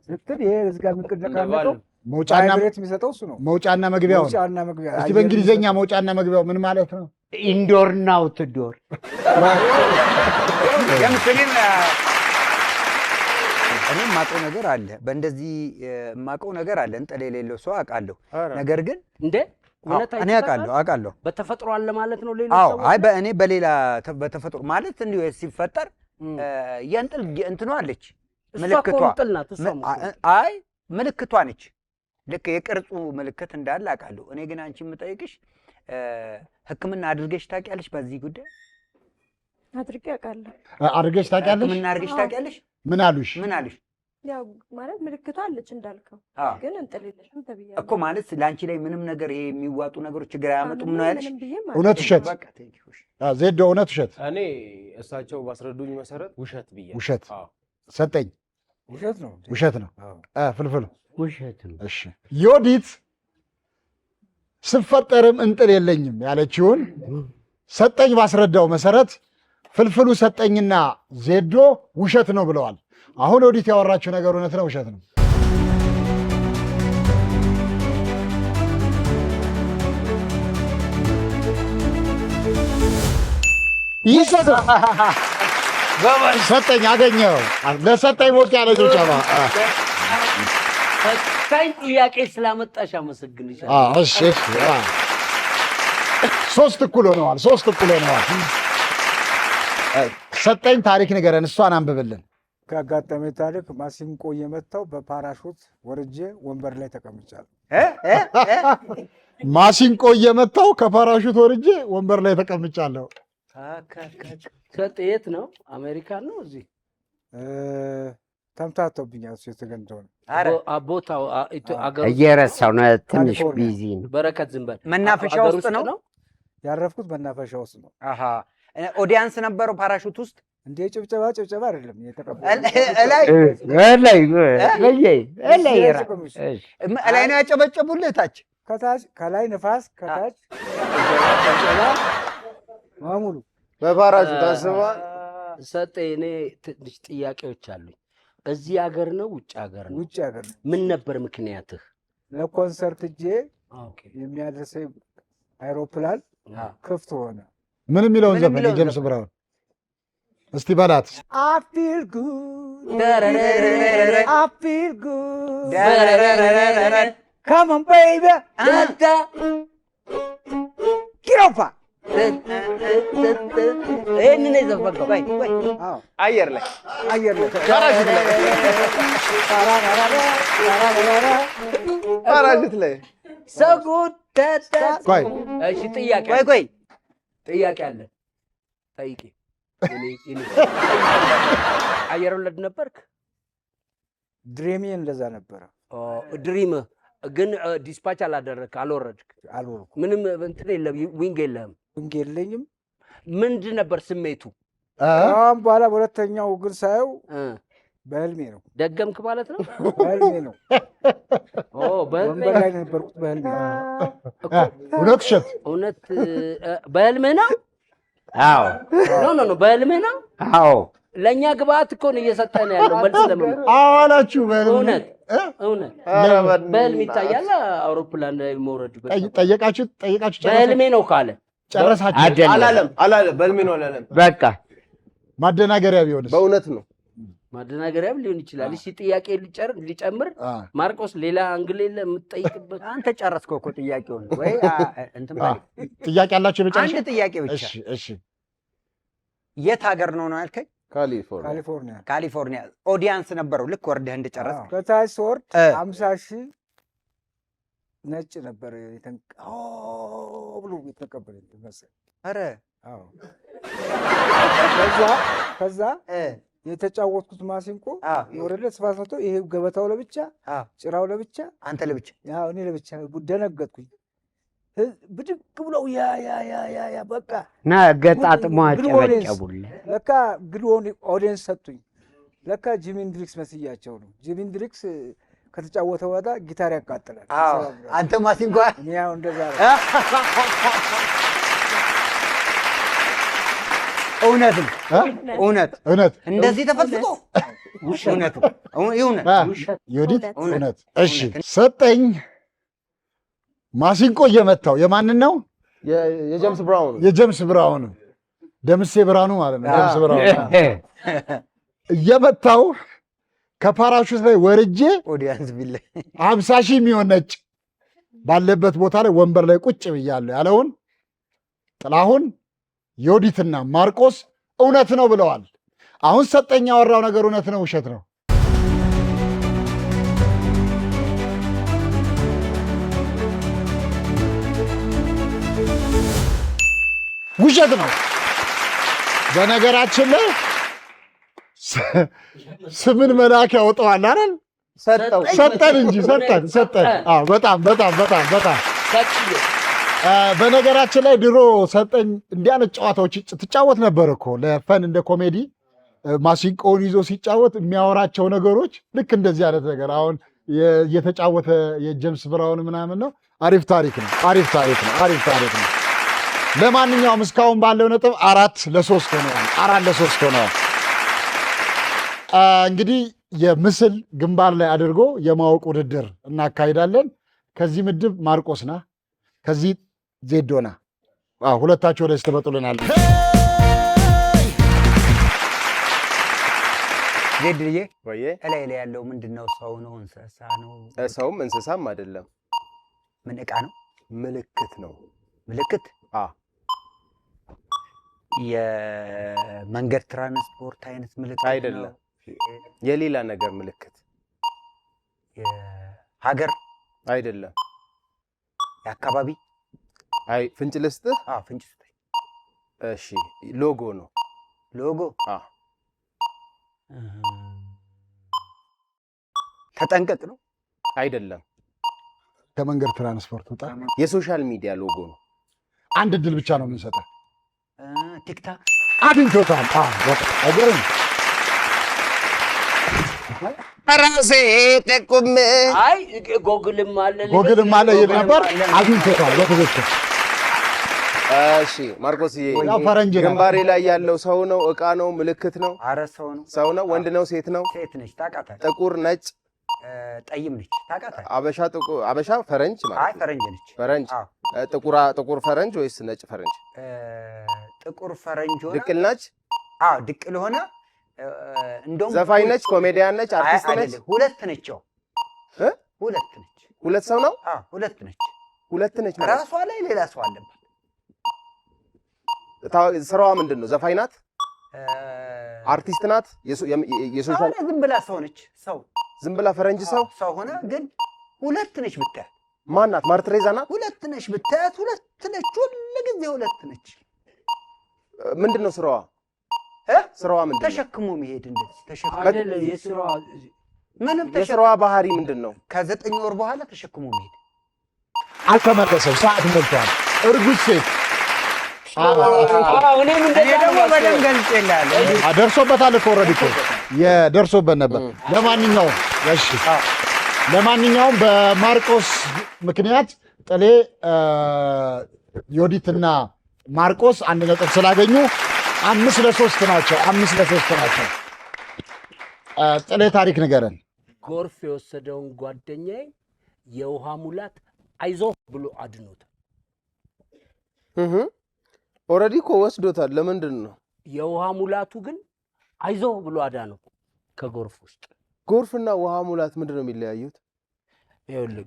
ስትል ይሄ እዚህ ጋር የሚቀደቀው መውጫና ቫይብሬት የሚሰጠው እሱ ነው። መውጫና መግቢያው መውጫና መግቢያ። እስቲ በእንግሊዘኛ መውጫና መግቢያው ምን ማለት ነው? ኢንዶር እና አውትዶር። እኔ የማውቀው ነገር አለ፣ በእንደዚህ የማውቀው ነገር አለ። እንጥል የሌለው ሰው አውቃለሁ። ነገር ግን እንደ እኔ አውቃለሁ በተፈጥሮ አለ ማለት ነው። ሌላ ሰው አይ በእኔ በሌላ በተፈጥሮ ማለት እንዲሁ ሲፈጠር የእንጥል እንትኗ አለች ምልክቷ። አይ ምልክቷ ነች። ልክ የቅርጹ ምልክት እንዳለ አውቃለሁ። እኔ ግን አንቺ የምጠይቅሽ ሕክምና አድርገሽ ታውቂያለሽ? በዚህ ጉዳይ አድርጌ አውቃለሁ። አድርገሽ ታውቂያለሽ? ሕክምና አድርገሽ ታውቂያለሽ? ምን አሉሽ? ያው ማለት ምልክቷ አለች እንዳልከው፣ ግን እንጥል የለሽም ተብያለሁ እኮ። ማለት ለአንቺ ላይ ምንም ነገር ይሄ የሚዋጡ ነገሮች ችግር አያመጡም ነው ያለሽ? እውነት ውሸት? ዜዶ እውነት ውሸት? እኔ እሳቸው ባስረዱኝ መሰረት ውሸት ብያለሁ። ውሸት ሰጠኝ። ውሸት ነው። ውሸት ነው። ፍልፍሉ ውሸት ነው። እሺ ዮዲት ስፈጠርም እንጥል የለኝም ያለችውን ሰጠኝ ባስረዳው መሰረት ፍልፍሉ ሰጠኝና ዜዶ ውሸት ነው ብለዋል። አሁን ዮዲት ያወራችው ነገር እውነት ነው ውሸት ነው? ይሰጥ ሰጠኝ አገኘው። ለሰጠኝ ሞቅ ያለ ጭብጨባ። ፈታኝ ጥያቄ ስላመጣሽ አመሰግንሻለሁ። እሺ ሶስት እኩል ሆነዋል። ሰጠኝ ታሪክ ንገረን፣ እሷን አንብብልን። ካጋጠመኝ ታሪክ ማሲንቆ እየመታው በፓራሹት ወርጄ ወንበር ላይ ተቀምጫለሁ። ማሲንቆ እየመታው ከፓራሹት ወርጄ ወንበር ላይ ተቀምጫለሁ። የት ነው? አሜሪካን ነው? እዚህ ተምታቶብኛል። እሱ የተገንደው ነው ቦታው እየረሳው ነው። ትንሽ ቢዚ ነው። በረከት ዝም በል። መናፈሻ ውስጥ ነው ያረፍኩት። መናፈሻ ውስጥ ነው። ኦዲያንስ ነበረው ፓራሹት ውስጥ እንዴ? ጭብጨባ አይደለም የተቀበለው። እላይ ነው ያጨበጨቡልህ። ታች ከታች ከላይ ንፋስ ከታች ማሙሉ በፓራሹት ታስባ ሰጠ። እኔ ትንሽ ጥያቄዎች አሉኝ። እዚህ ሀገር ነው ውጭ ሀገር ነው? ውጭ ሀገር ነው። ምን ነበር ምክንያትህ? ለኮንሰርት እጄ የሚያደርሰኝ አይሮፕላን ክፍት ሆነ። ምን የሚለውን ዘፈን የጀምስ ብራውን እስቲ በላት። I feel good, I feel good, come on baby, ኪሮፋ ይህንን የዘፈንከው አየር ላይ ፓራሹት ላይ ሰጉድ። እሺ ጥያቄ ጥያቄ አለ ጠይቄ አየር ወለድ ነበርክ? ድሪሜ እንደዛ ነበረ። ድሪም ግን ዲስፓች አላደረግክ? አልወረድክ? አልወረድኩም። ምንም እንትን የለም? ዊንግ የለህም? ዊንግ የለኝም። ምንድን ነበር ስሜቱ? አሁን በኋላ በሁለተኛው ግን ሳየው በህልሜ ነው። ደገምክ ማለት ነው? በህልሜ ነው። ወንበር ላይ ነበርኩት። በህልሜ ነው። እውነት ውሸት? እውነት በህልምህ ነው? አዎ። ኖ በህልምህ ነው? አዎ። ለእኛ ግብአት እኮ ነው እየሰጠን ያለው መልስ ለምን? አዎ አላችሁ። እውነት በህልም ይታያል አውሮፕላን ላይ መውረድ? ጠየቃችሁ? በህልሜ ነው ካለ ጨረሳችሁ? አላለም። በህልሜ ነው አላለም። በቃ ማደናገሪያ ቢሆንስ? በእውነት ነው። ማደናገሪያም ሊሆን ይችላል። እሺ ጥያቄ ሊጨምር ማርቆስ፣ ሌላ አንግል የለ የምትጠይቅበት? አንተ ጨረስከው እኮ ጥያቄውን። ወይ እንትን ጥያቄ አላችሁ? የመጨረሻ አንድ ጥያቄ ብቻ። እሺ የት ሀገር ነው ያልከኝ? ካሊፎርኒያ። ኦዲያንስ ነበረው ልክ ወርደህ እንደጨረስክ? ከታች ስወርድ 50,000 ነጭ ነበር ብሎ የተቀበለኝ መሰለኝ። ኧረ ከዛ የተጫወትኩት ማሲንቆ የወረደ 700። ይሄ ገበታው ለብቻ፣ ጭራው ለብቻ፣ አንተ ለብቻ፣ እኔ ለብቻ። ደነገጥኩኝ። ብድግ ብለው ያ በቃ ና ገጣጥሞ አጨበጨቡልህ። ለካ ግድ ኦዲየንስ ሰጡኝ። ለካ ጂሚ ሄንድሪክስ መስያቸው ነው። ጂሚ ሄንድሪክስ ከተጫወተ በኋላ ጊታር ያቃጥላል። አንተ ማሲንቆ ያው እንደዛ ነው። እውነት እንደዚህ ተፈትቶ እውነት። እሺ ሰጠኝ ማሲንቆ እየመታው የማንን ነው? የጀምስ ብራውን ደምሴ ብርሃኑ ማለት ነው። ደምስ ብርሃኑ እየመታው ከፓራሹት ላይ ወርጄ 50,000 የሚሆን ነጭ ባለበት ቦታ ላይ ወንበር ላይ ቁጭ ብያለሁ ያለውን ጥላሁን ዮዲትና ማርቆስ እውነት ነው ብለዋል። አሁን ሰጠኝ ያወራው ነገር እውነት ነው ውሸት ነው? ውሸት ነው። በነገራችን ላይ ስምን መልአክ ያወጣዋል አይደል? ሰጠን እንጂ ሰጠን። በጣም በነገራችን ላይ ድሮ ሰጠኝ እንዲህ አይነት ጨዋታዎች ትጫወት ነበር እኮ ለፈን እንደ ኮሜዲ። ማሲንቆውን ይዞ ሲጫወት የሚያወራቸው ነገሮች ልክ እንደዚህ አይነት ነገር አሁን የተጫወተ የጀምስ ብራውን ምናምን ነው። አሪፍ ታሪክ ነው። ለማንኛውም እስካሁን ባለው ነጥብ 4-3 ሆነዋል። እንግዲህ የምስል ግንባር ላይ አድርጎ የማወቅ ውድድር እናካሂዳለን። ከዚህ ምድብ ማርቆስና ከዚህ ዜዶና ሁለታችሁ ወደ ስተበጡልናል። ዜድዬ እላይ ላይ ያለው ምንድነው? ሰው ነው? እንስሳ ነው? ሰውም እንስሳም አይደለም። ምን ዕቃ ነው? ምልክት ነው። ምልክት? የመንገድ ትራንስፖርት አይነት ምልክት አይደለም። የሌላ ነገር ምልክት። ሀገር አይደለም። የአካባቢ? አይ ፍንጭ ልስጥህ? ፍንጭ ስጠኝ። እሺ ሎጎ ነው። ሎጎ? ተጠንቀቅ ነው? አይደለም። ከመንገድ ትራንስፖርት ወጣ። የሶሻል ሚዲያ ሎጎ ነው። አንድ እድል ብቻ ነው የምንሰጠው። ቲክታክ አግኝቶታል። አይገርም? ራሴ ጠቁም። አይ ጎግልም አለ ይል ነበር። አግኝቶታል በትክክል። እሺ ማርቆስዬ፣ ግንባሬ ላይ ያለው ሰው ነው? ዕቃ ነው? ምልክት ነው? ኧረ ሰው ነው። ወንድ ነው? ሴት ነው? ሴት ነች። ታውቃታለህ? ጥቁር ነጭ ጠይም ነች። ታውቃታለህ? አበሻ ፈረንጅ ማለት? አይ ፈረንጅ ነች። ፈረንጅ። ጥቁር ፈረንጅ ወይስ ነጭ ፈረንጅ? ጥቁር ፈረንጅ ሆነ። ድቅል ነች? ድቅል ሆነ። እንደውም ዘፋኝ ነች? ኮሜዲያን ነች? አርቲስት ነች? ሁለት ነች። ሁለት ሰው ነው? ሁለት ነች። ራሷ ላይ ሌላ ሰው አለባት። ስራዋ ምንድን ነው? ዘፋኝ ናት? አርቲስት ናት? የሶሻል ዝም ብላ ሰው ነች። ዝም ብላ ፈረንጅ ሰው ሆነ ግን ሁለት ነች ብታያት። ማን ናት? ማርትሬዛ ናት? ሁለት ነች ብታያት። ሁለት ነች። ሁሉ ጊዜ ሁለት ነች። ምንድነው ስራዋ? ስራዋ ምንድነው? ተሸክሞ መሄድ እንደዚህ ተሸክሞ አይደለ የስራዋ ምንም የስራዋ ባህሪ ምንድነው? ከ9 ወር በኋላ ተሸክሞ መሄድ። አልተመለሰም። ሰዓት ሞልቷል። እርጉዝ ሴት እኔ ደግሞ በደንብ ገልጬልሃለሁ። ደርሶበታል እኮ ኦልሬዲ እኮ የደርሶበት ነበር። ለማንኛውም በማርቆስ ምክንያት ጥሌ ዮዲትና ማርቆስ 1 ነጥብ ስላገኙ 5-3 ናቸው። 5-3 ናቸው። ጥሌ ታሪክ ንገረን። ጎርፍ የወሰደውን ጓደኛዬ የውሃ ሙላት አይዞህ ብሎ አድኖታል። ኦልሬዲ እኮ ወስዶታል። ለምንድን ነው? የውሃ ሙላቱ ግን አይዞህ ብሎ አዳነው ከጎርፍ ውስጥ። ጎርፍና ውሃ ሙላት ምንድን ነው የሚለያዩት? ይኸውልህ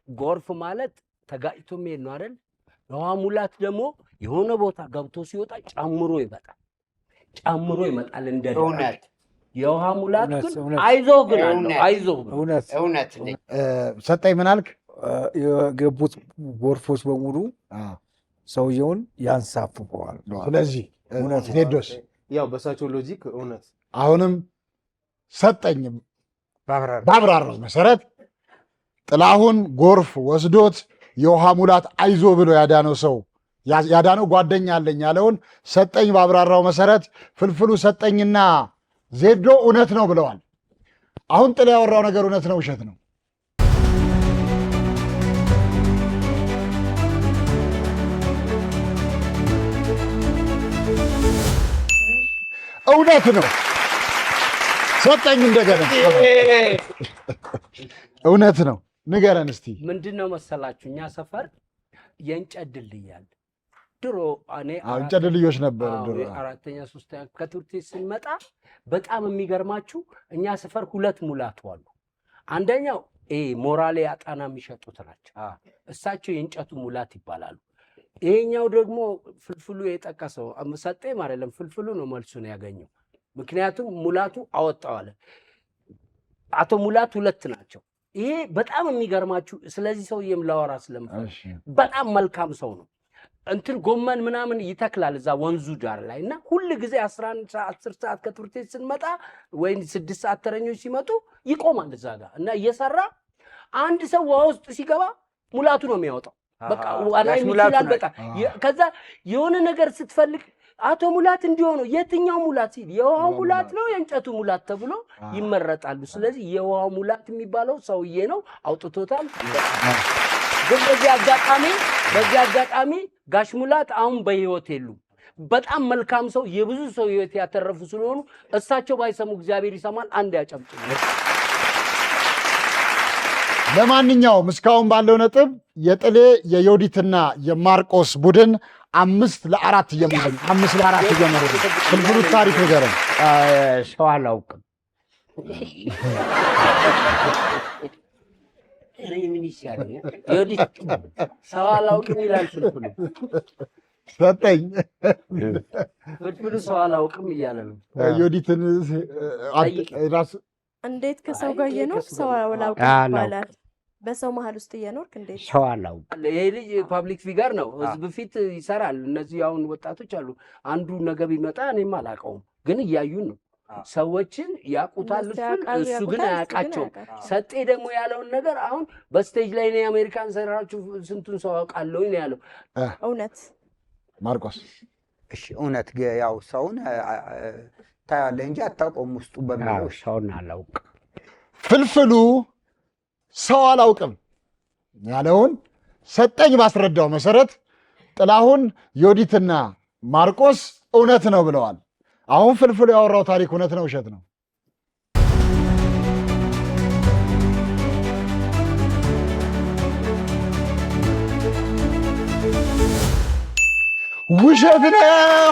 ጎርፍ ማለት ተጋጭቶ የሚሄድ ነው አይደል? የውሃ ሙላት ደግሞ የሆነ ቦታ ገብቶ ሲወጣ ጨምሮ ይመጣል እንደ እውነት። የውሃ ሙላት ግን አይዞህ ግን አለው። አይዞህ እውነት ሰጠኝ ምን አልክ? የገቡት ጎርፎች በሙሉ ሰውየውን ያንሳፍፈዋል። ስለዚህ ቴዎድሮስ ያው በሳቸው ሎጂክ እውነት አሁንም ሰጠኝ ባብራራው መሰረት ጥላሁን ጎርፍ ወስዶት የውሃ ሙላት አይዞ ብሎ ያዳነው ጓደኛ አለኝ ያለውን ሰጠኝ ባብራራው መሰረት ፍልፍሉ ሰጠኝና ዜዶ እውነት ነው ብለዋል። አሁን ጥላ ያወራው ነገር እውነት ነው ውሸት ነው? እውነት ነው። ሰጠኝ እንደገና እውነት ነው። ንገረን እስቲ። ምንድነው መሰላችሁ እኛ ሰፈር የእንጨት ድልድይ አለ። ድሮ እኔ እንጨት ድልድዮች ነበሩ ድሮ 4ኛ 3ኛ ከትምህርት ቤት ስንመጣ በጣም የሚገርማችሁ እኛ ሰፈር 2 ሙላቱ አሉ። አንደኛው ሞራሌ አጣና የሚሸጡት ናቸው። እሳቸው የእንጨቱ ሙላት ይባላሉ። ይሄኛው ደግሞ ፍልፍሉ የጠቀሰው ሰጠኝ አይደለም፣ ፍልፍሉ ነው መልሱን ያገኘው። ምክንያቱም ሙላቱ አወጣዋለ። አቶ ሙላት 2 ናቸው። ይሄ በጣም የሚገርማችሁ ስለዚህ ሰውዬም ላወራ ስለምፈልግ በጣም መልካም ሰው ነው። እንትን ጎመን ምናምን ይተክላል እዛ ወንዙ ዳር ላይ እና ሁሉ ጊዜ 11 ሰዓት 10 ሰዓት ከትምህርት ቤት ስንመጣ ወይ 6 ሰዓት ተረኞች ሲመጡ ይቆማል እዛ ጋር እና እየሰራ አንድ ሰው ውሃ ውስጥ ሲገባ ሙላቱ ነው የሚያወጣው። በቃ ዋናይ ይችላል በቃ ከዛ የሆነ ነገር ስትፈልግ አቶ ሙላት እንዲሆኑ የትኛው ሙላት ሲል የውሃው ሙላት ነው የእንጨቱ ሙላት ተብሎ ይመረጣሉ። ስለዚህ የውሃው ሙላት የሚባለው ሰውዬ ነው አውጥቶታል። ግን በዚህ አጋጣሚ ጋሽ ሙላት አሁን በህይወት የሉም። በጣም መልካም ሰው የብዙ ሰው ህይወት ያተረፉ ስለሆኑ እሳቸው ባይሰሙ እግዚአብሔር ይሰማል። አንድ ያጨብጭቡ። ለማንኛውም እስካሁን ባለው ነጥብ የጥሌ የዮዲትና የማርቆስ ቡድን 5-4 እየመሩ 5-4 እየመሩ ፍልፍሉ ታሪክ ንገረን። ሰው አላውቅም ምን ይሻላል? ዮዲት ሰው አላውቅም ይላል ፍልፍሉ። ሰጠኝ ፍልፍሉ ሰው አላውቅም እያለ ነው። ዮዲትን ራስ እንዴት ከሰው ጋር እየኖርክ ሰው አላውቅም ይባላል? በሰው መሀል ውስጥ እየኖርክ እንዴት ሰው አላውቅም? ይሄ ልጅ ፓብሊክ ፊገር ነው፣ ህዝብ ፊት ይሰራል። እነዚህ አሁን ወጣቶች አሉ። አንዱ ነገር ቢመጣ እኔም አላውቀውም፣ ግን እያዩን ነው። ሰዎችን ያቁታል፣ እሱ ግን አያውቃቸውም። ሰጤ ደግሞ ያለውን ነገር አሁን በስቴጅ ላይ ነው የአሜሪካን ሰራችሁ ስንቱን ሰው አውቃለሁ ነው ያለው። እውነት ማርቆስ? እሺ እውነት ያው ሰውን ታያለህ እንጂ አታውቀውም ውስጡ በሚለው ሰውን አላውቅም። ፍልፍሉ ሰው አላውቅም ያለውን ሰጠኝ ባስረዳው መሰረት ጥላሁን ዮዲትና ማርቆስ እውነት ነው ብለዋል። አሁን ፍልፍሉ ያወራው ታሪክ እውነት ነው ውሸት ነው? ውሸት ነው።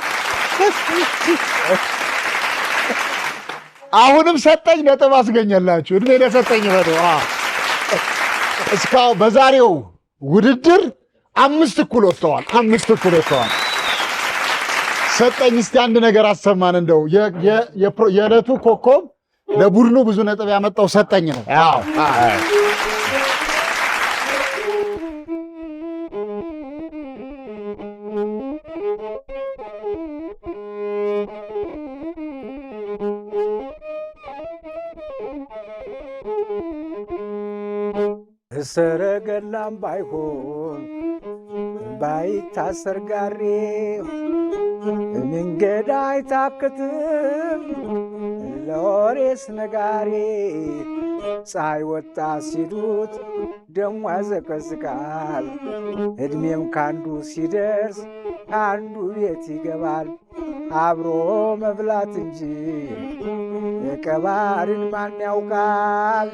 አሁንም ሰጠኝ ነጥብ አስገኘላችሁ። እድሜ ለሰጠኝ በሉ። እስካሁን በዛሬው ውድድር 5 እኩል ወጥተዋል። 5 እኩል ወጥተዋል። ሰጠኝ እስቲ አንድ ነገር አሰማን። እንደው የዕለቱ ኮከብ ለቡድኑ ብዙ ነጥብ ያመጣው ሰጠኝ ነው። ሰረገላም ባይሆን ባይታሰር ጋሬ መንገድ አይታክትም ለወሬስ ነጋሪ ፀሐይ ወጣ ሲሉት ደሞ ያዘቀዝቃል እድሜም ካንዱ ሲደርስ አንዱ ቤት ይገባል አብሮ መብላት እንጂ የቀባሪን ማን ያውቃል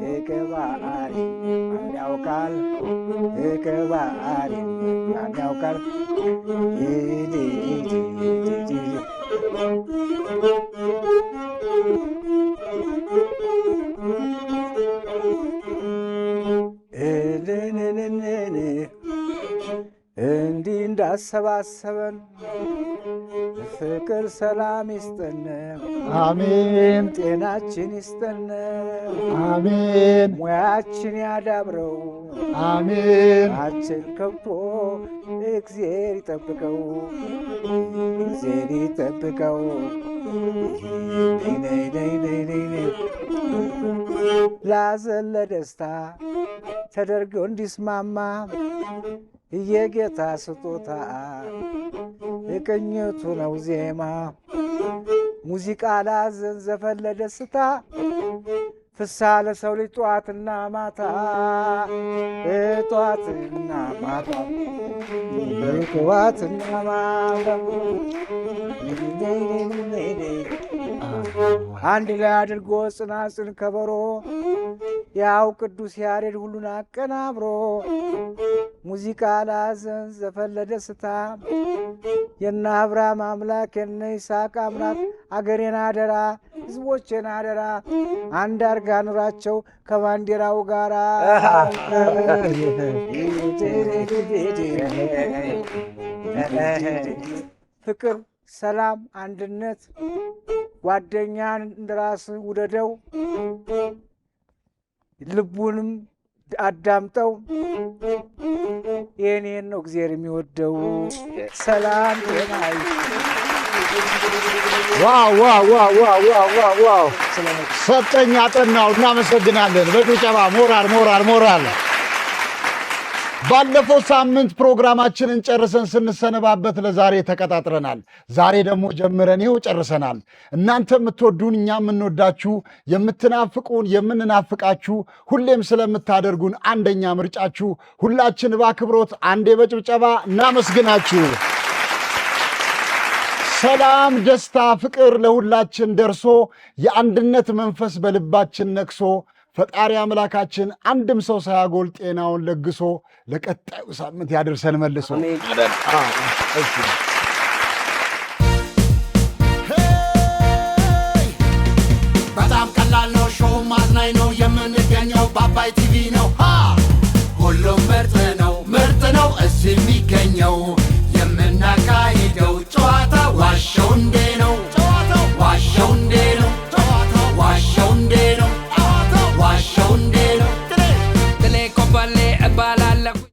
የቀባሪን ማን ያውቃል የቀባሪን ማን ያውቃል እንዲህ እንዳሰባሰበን ፍቅር ሰላም ይስጠን አሜን። ጤናችን ይስጠን አሜን። ሙያችን ያዳብረው አሜን። አችን ከብቶ እግዚአብሔር ይጠብቀው እግዚአብሔር ይጠብቀው ላዘን ለደስታ ተደርገው እንዲስማማ የጌታ ስጦታ የቅኝቱ ነው ዜማ ሙዚቃ ላዘን ዘፈን ለደስታ ፍሳ ለሰው ልጅ ጠዋትና ማታ ጠዋትና ማታ ጠዋትና ማታ አንድ ላይ አድርጎ ጽናጽን ከበሮ ያው ቅዱስ ያሬድ ሁሉን አቀናብሮ ሙዚቃ ላዘን ዘፈን ለደስታ የነ አብርሃም አምላክ የነ ይስሐቅ አምላክ አገሬን አደራ ሕዝቦቼን አደራ አንድ አርጋ ኑራቸው ከባንዲራው ጋራ ፍቅር፣ ሰላም፣ አንድነት ጓደኛን እንደራስ ውደደው ልቡንም አዳምጠው የኔን ነው እግዚአብሔር የሚወደው። ሰላም ጤና ዋው ሰጠኝ አጠናው። እናመሰግናለን። በጭብጨባ ሞራል። ባለፈው ሳምንት ፕሮግራማችንን ጨርሰን ስንሰነባበት ለዛሬ ተቀጣጥረናል። ዛሬ ደግሞ ጀምረን ይኸው ጨርሰናል። እናንተ የምትወዱን እኛ የምንወዳችሁ፣ የምትናፍቁን የምንናፍቃችሁ፣ ሁሌም ስለምታደርጉን አንደኛ ምርጫችሁ ሁላችን በአክብሮት አንዴ በጭብጨባ እናመስግናችሁ። ሰላም፣ ደስታ፣ ፍቅር ለሁላችን ደርሶ የአንድነት መንፈስ በልባችን ነግሶ ፈጣሪ አምላካችን አንድም ሰው ሳያጎል ጤናውን ለግሶ ለቀጣዩ ሳምንት ያደርሰን መልሶ። በጣም ቀላል ነው፣ ሾው ማዝናኝ ነው። የምንገኘው በአባይ ቲቪ ነው። ሁሉም ምርጥ ነው እዚህ የሚገኘው። የምናካሂደው ጨዋታ ዋሸው እንዴ